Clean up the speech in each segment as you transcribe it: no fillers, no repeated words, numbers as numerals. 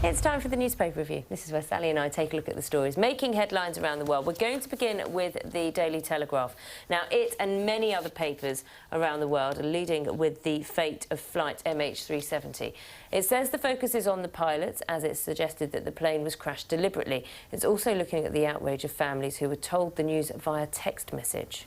It's time for the newspaper review. This is where Sally and I take a look at the stories making headlines around the world. We're going to begin with the Daily Telegraph. Now, it and many other papers around the world are leading with the fate of flight MH370. It says the focus is on the pilots, as it's suggested that the plane was crashed deliberately. It's also looking at the outrage of families who were told the news via text message.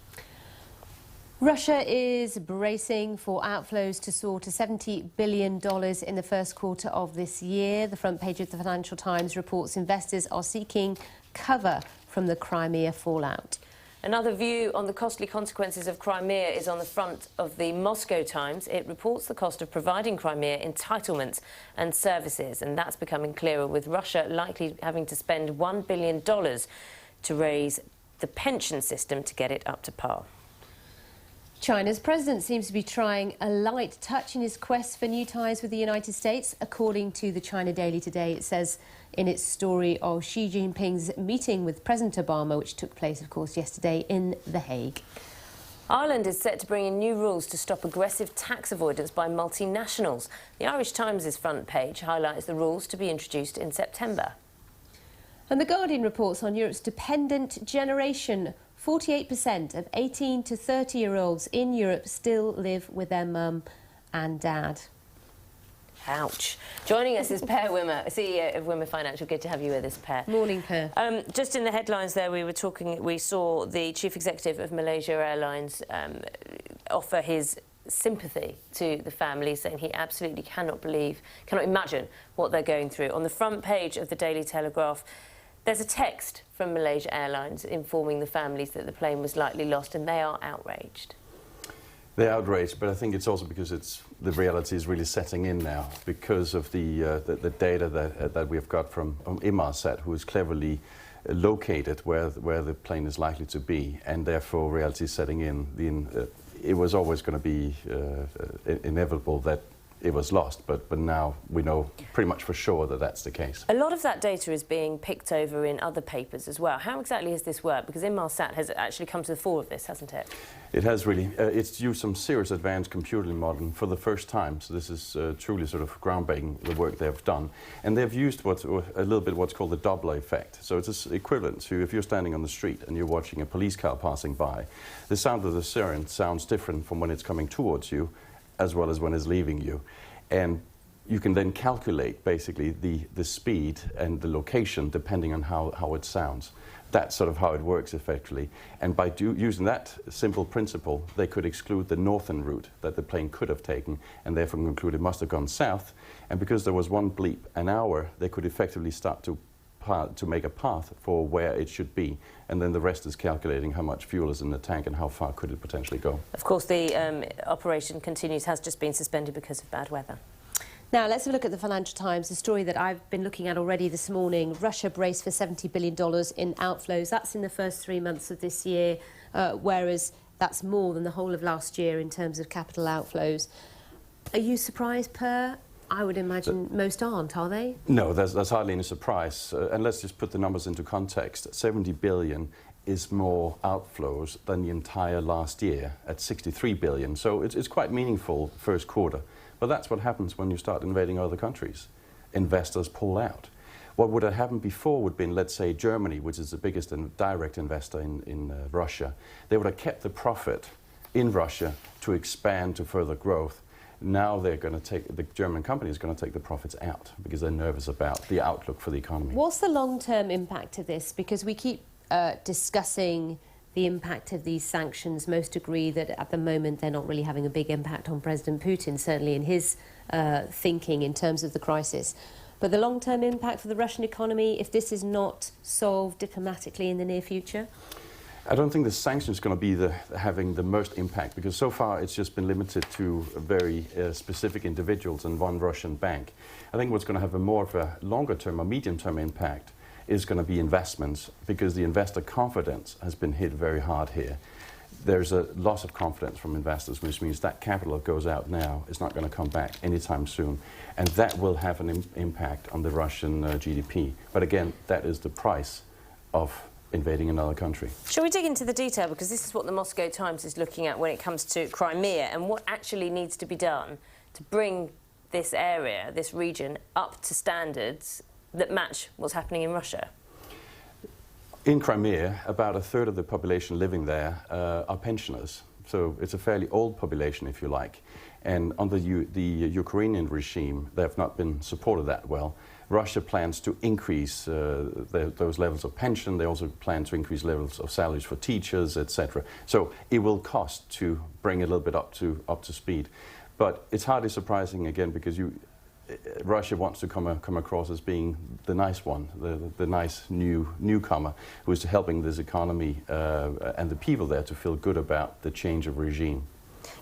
Russia is bracing for outflows to soar to $70 billion in the first quarter of this year. The front page of the Financial Times reports investors are seeking cover from the Crimea fallout. Another view on the costly consequences of Crimea is on the front of the Moscow Times. It reports the cost of providing Crimea entitlements and services, and that's becoming clearer, with Russia likely having to spend $1 billion to raise the pension system to get it up to par. China's president seems to be trying a light touch in his quest for new ties with the United States. According to the China Daily today, it says in its story of Xi Jinping's meeting with President Obama, which took place, of course, yesterday in The Hague. Ireland is set to bring in new rules to stop aggressive tax avoidance by multinationals. The Irish Times' front page highlights the rules to be introduced in September. And The Guardian reports on Europe's dependent generation. 48% of 18 to 30-year-olds in Europe still live with their mum and dad. Ouch. Joining us is Per Wimmer, CEO of Wimmer Financial. Good to have you with us, Per. Morning, Per. Just in the headlines there, we saw the chief executive of Malaysia Airlines offer his sympathy to the family, saying he absolutely cannot imagine what they're going through. On the front page of the Daily Telegraph, there's a text from Malaysia Airlines informing the families that the plane was likely lost, and they are outraged. They're outraged, but I think it's also because the reality is really setting in now because of the data that we've got from Inmarsat, who is cleverly located where the plane is likely to be, and therefore reality is setting in. It was always going to be inevitable that it was lost, but now we know pretty much for sure that that's the case. A lot of that data is being picked over in other papers as well. How exactly has this worked? Because Inmarsat has actually come to the fore of this, hasn't it? It has really. It's used some serious advanced computing modeling for the first time, so this is truly sort of groundbreaking, the work they've done. And they've used a little bit what's called the Doppler effect. So it's equivalent to if you're standing on the street and you're watching a police car passing by, the sound of the siren sounds different from when it's coming towards you as well as when it's leaving you. And you can then calculate basically the speed and the location depending on how it sounds. That's sort of how it works effectively. And by using that simple principle, they could exclude the northern route that the plane could have taken, and therefore conclude it must have gone south. And because there was one bleep an hour, they could effectively start to make a path for where it should be, and then the rest is calculating how much fuel is in the tank and how far could it potentially go. Of course, the operation continues, has just been suspended because of bad weather. Now, let's have a look at the Financial Times, the story that I've been looking at already this morning. Russia braced for $70 billion in outflows. That's in the first 3 months of this year, whereas that's more than the whole of last year in terms of capital outflows. Are you surprised, Per? I would imagine most aren't, are they? No, that's hardly any surprise. And let's just put the numbers into context. 70 billion is more outflows than the entire last year at 63 billion. So it's quite meaningful first quarter. But that's what happens when you start invading other countries. Investors pull out. What would have happened before would have been, let's say, Germany, which is the biggest direct investor in Russia. They would have kept the profit in Russia to expand to further growth. Now they're going to take, the German company is going to take the profits out because they're nervous about the outlook for the economy. What's the long-term impact of this? Because we keep discussing the impact of these sanctions. Most agree that at the moment they're not really having a big impact on President Putin, certainly in his thinking in terms of the crisis. But the long-term impact for the Russian economy, if this is not solved diplomatically in the near future? I don't think the sanctions are going to be having the most impact, because so far it's just been limited to very specific individuals and one Russian bank. I think what's going to have a more of a longer-term or medium-term impact is going to be investments, because the investor confidence has been hit very hard here. There's a loss of confidence from investors, which means that capital that goes out now is not going to come back anytime soon. And that will have an impact on the Russian GDP. But again, that is the price of invading another country. Shall we dig into the detail, because this is what the Moscow Times is looking at when it comes to Crimea and what actually needs to be done to bring this area, this region, up to standards that match what's happening in Russia? In Crimea, about a third of the population living there are pensioners. So it's a fairly old population, if you like. And under the Ukrainian regime, they have not been supported that well. Russia plans to increase those levels of pension. They also plan to increase levels of salaries for teachers, etc. So it will cost to bring it a little bit up to speed. But it's hardly surprising, again, because Russia wants to come across as being the nice one, the nice newcomer who is helping this economy and the people there to feel good about the change of regime.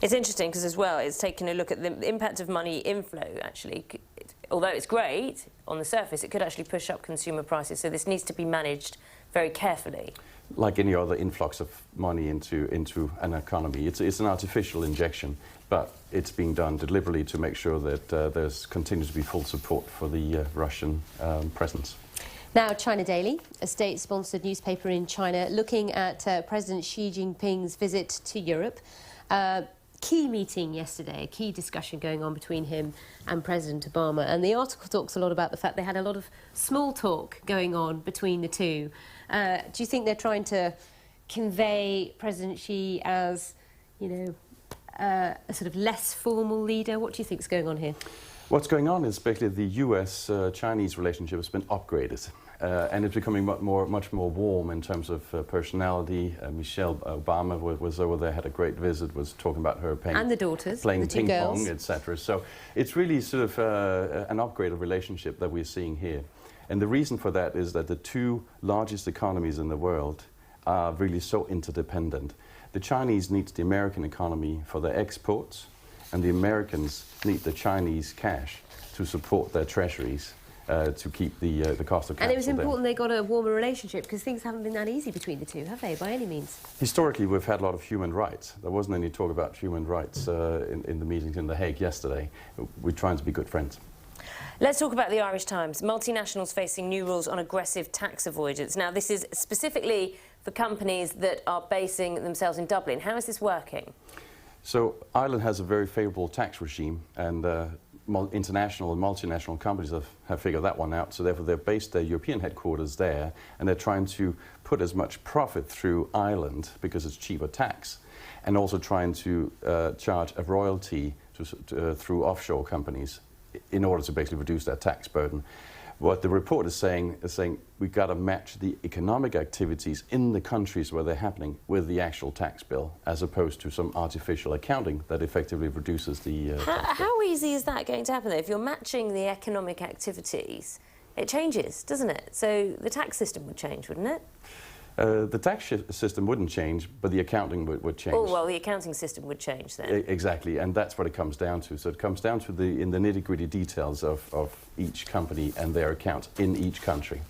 It's interesting because, as well, it's taken a look at the impact of money inflow, actually. Although it's great on the surface, it could actually push up consumer prices. So this needs to be managed very carefully. Like any other influx of money into an economy, it's an artificial injection, but it's being done deliberately to make sure that there's continues to be full support for the Russian presence. Now, China Daily, a state-sponsored newspaper in China, looking at President Xi Jinping's visit to Europe. Key meeting yesterday, a key discussion going on between him and President Obama. And the article talks a lot about the fact they had a lot of small talk going on between the two. Do you think they're trying to convey President Xi as, you know, a sort of less formal leader? What do you think is going on here? What's going on is basically the US-Chinese relationship has been upgraded. And it's becoming much more warm in terms of personality. Michelle Obama was over there, had a great visit, was talking about her and the daughters, playing the ping pong, etc. So it's really sort of an upgraded relationship that we're seeing here. And the reason for that is that the two largest economies in the world are really so interdependent. The Chinese need the American economy for their exports, and the Americans need the Chinese cash to support their treasuries. To keep the cost of capital. And it was important they got a warmer relationship because things haven't been that easy between the two, have they, by any means? Historically, we've had a lot of human rights. There wasn't any talk about human rights in the meetings in The Hague yesterday. We're trying to be good friends. Let's talk about the Irish Times. Multinationals facing new rules on aggressive tax avoidance. Now, this is specifically for companies that are basing themselves in Dublin. How is this working? So Ireland has a very favourable tax regime, and international and multinational companies have figured that one out, so therefore they've based their European headquarters there, and they're trying to put as much profit through Ireland because it's cheaper tax, and also trying to charge a royalty through offshore companies in order to basically reduce their tax burden. What the report is saying we've got to match the economic activities in the countries where they're happening with the actual tax bill, as opposed to some artificial accounting that effectively reduces the tax bill. How easy is that going to happen, though? If you're matching the economic activities, it changes, doesn't it? So the tax system would change, wouldn't it? The tax system wouldn't change, but the accounting would change. Oh, well, the accounting system would change then. Exactly, and that's what it comes down to. So it comes down to the nitty-gritty details of each company and their accounts in each country.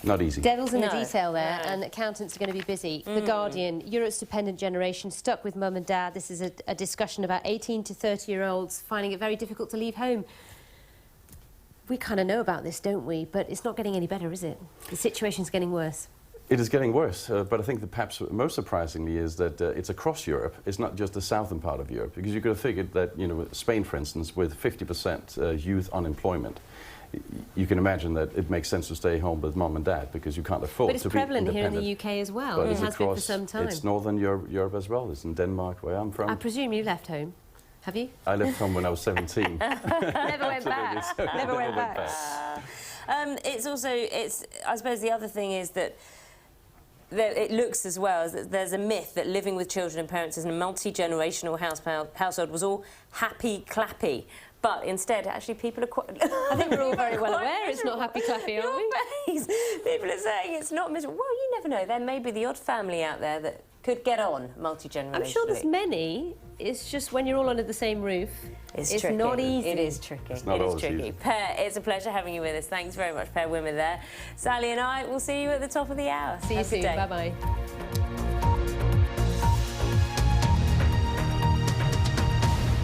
Not easy. Devil's in the detail there, and accountants are going to be busy. The Guardian, Europe's dependent generation stuck with mum and dad. This is a discussion about 18 to 30-year-olds finding it very difficult to leave home. We kind of know about this, don't we? But it's not getting any better, is it? The situation's getting worse. It is getting worse, but I think that perhaps most surprisingly is that it's across Europe. It's not just the southern part of Europe, because you could have figured that, you know, Spain, for instance, with 50% youth unemployment, you can imagine that it makes sense to stay home with mum and dad because you can't afford to be independent. But it's prevalent here in the UK as well. It has been for some time. It's northern Europe as well. It's in Denmark, where I'm from. I presume you left home. Have you? I left home when I was 17. Never went back. Never went back. It's also, I suppose the other thing is that it looks as well as that there's a myth that living with children and parents in a multi-generational household was all happy clappy. But instead, actually, people are quite... I think we're all very well aware it's not happy clappy, aren't we? People are saying it's not miserable. Well, you never know. There may be the odd family out there that could get on multi-generationally. I'm sure there's many. It's just when you're all under the same roof, it's tricky. Not easy. It is tricky. It's not always tricky. easy. Per, it's a pleasure having you with us. Thanks very much, Per Wimmer there. Sally and I will see you at the top of the hour. See you soon. Bye-bye.